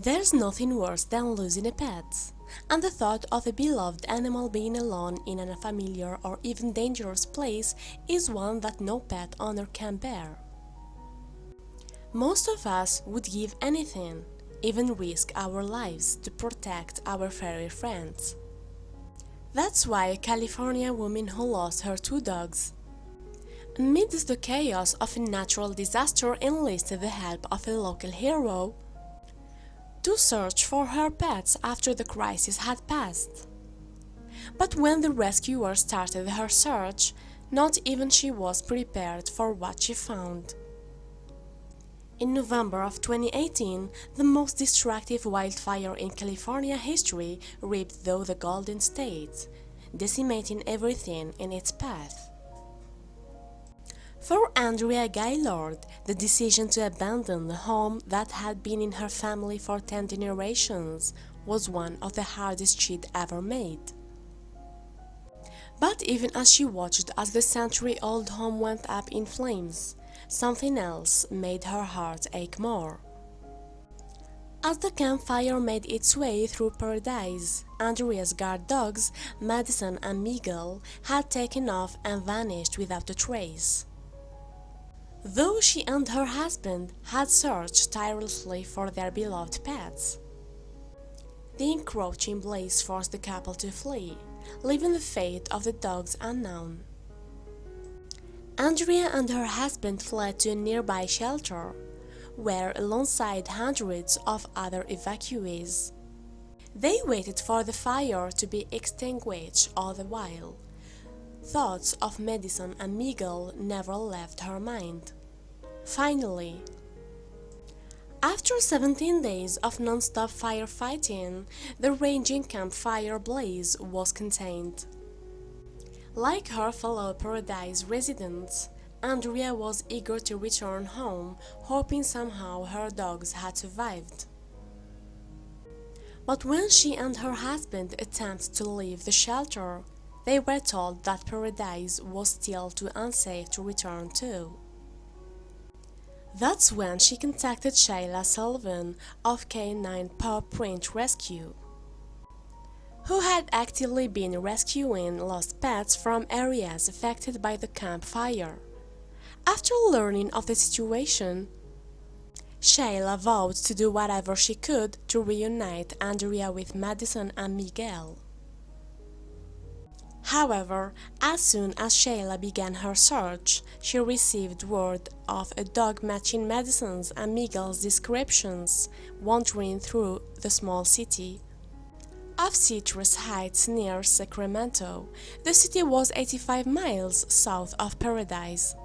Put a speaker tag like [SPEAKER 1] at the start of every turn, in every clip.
[SPEAKER 1] There's nothing worse than losing a pet, and the thought of a beloved animal being alone in an unfamiliar or even dangerous place is one that no pet owner can bear. Most of us would give anything, even risk our lives, to protect our furry friends. That's why a California woman who lost her two dogs, amidst the chaos of a natural disaster, enlisted the help of a local hero to search for her pets after the crisis had passed. But when the rescuer started her search, not even she was prepared for what she found. In November of 2018, the most destructive wildfire in California history ripped through the Golden State, decimating everything in its path. For Andrea Gaylord, the decision to abandon the home that had been in her family for 10 generations was one of the hardest she'd ever made. But even as she watched as the century-old home went up in flames, something else made her heart ache more. As the campfire made its way through paradise, Andrea's guard dogs, Madison and Miguel, had taken off and vanished without a trace. Though she and her husband had searched tirelessly for their beloved pets, the encroaching blaze forced the couple to flee, leaving the fate of the dogs unknown. Andrea and her husband fled to a nearby shelter, where alongside hundreds of other evacuees, they waited for the fire to be extinguished. All the while, thoughts of Madison and Miguel never left her mind. Finally, after 17 days of non-stop firefighting, the raging campfire blaze was contained. Like her fellow Paradise residents, Andrea was eager to return home, hoping somehow her dogs had survived. But when she and her husband attempted to leave the shelter, they were told that Paradise was still too unsafe to return to. That's when she contacted Shayla Sullivan of K9 Paw Print Rescue, who had actively been rescuing lost pets from areas affected by the campfire. After learning of the situation, Shayla vowed to do whatever she could to reunite Andrea with Madison and Miguel. However, as soon as Shayla began her search, she received word of a dog matching Madison's and Miguel's descriptions wandering through the small city of Citrus Heights near Sacramento. The city was 85 miles south of Paradise.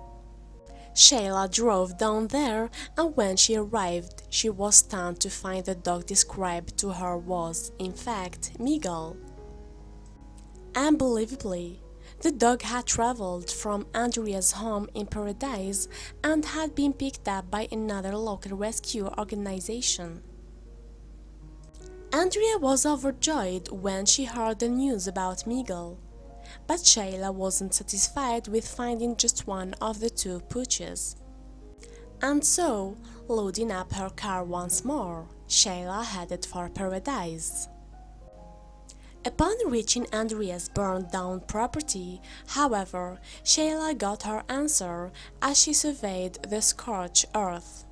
[SPEAKER 1] Shayla drove down there, and when she arrived, she was stunned to find the dog described to her was, in fact, Miguel. Unbelievably, the dog had traveled from Andrea's home in Paradise and had been picked up by another local rescue organization. Andrea was overjoyed when she heard the news about Miguel, but Shayla wasn't satisfied with finding just one of the two pooches. And so, loading up her car once more, Shayla headed for Paradise. Upon reaching Andrea's burned-down property, however, Shayla got her answer as she surveyed the scorched earth.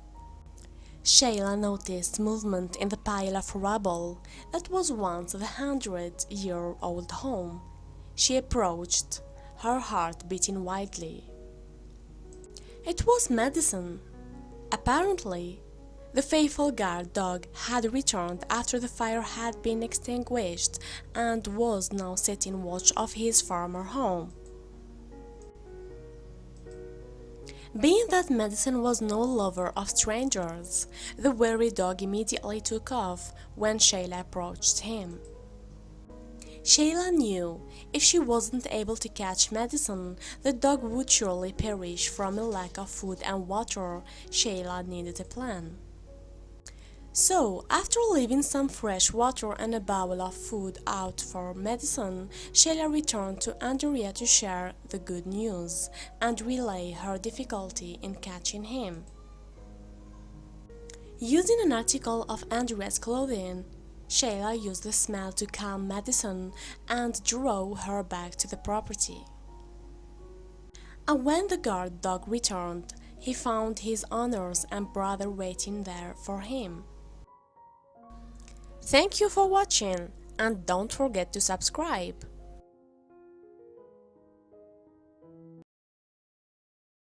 [SPEAKER 1] Shayla noticed movement in the pile of rubble that was once the 100-year-old home. She approached, her heart beating wildly. It was Madison. Apparently, the faithful guard dog had returned after the fire had been extinguished and was now setting watch of his former home. Being that Madison was no lover of strangers, the wary dog immediately took off when Shayla approached him. Shayla knew if she wasn't able to catch Madison, the dog would surely perish from a lack of food and water. Shayla needed a plan. So, after leaving some fresh water and a bowl of food out for Madison, Shayla returned to Andrea to share the good news and relay her difficulty in catching him. Using an article of Andrea's clothing, Shayla used the smell to calm Madison and draw her back to the property. And when the guard dog returned, he found his owners and brother waiting there for him. Thank you for watching, and don't forget to subscribe.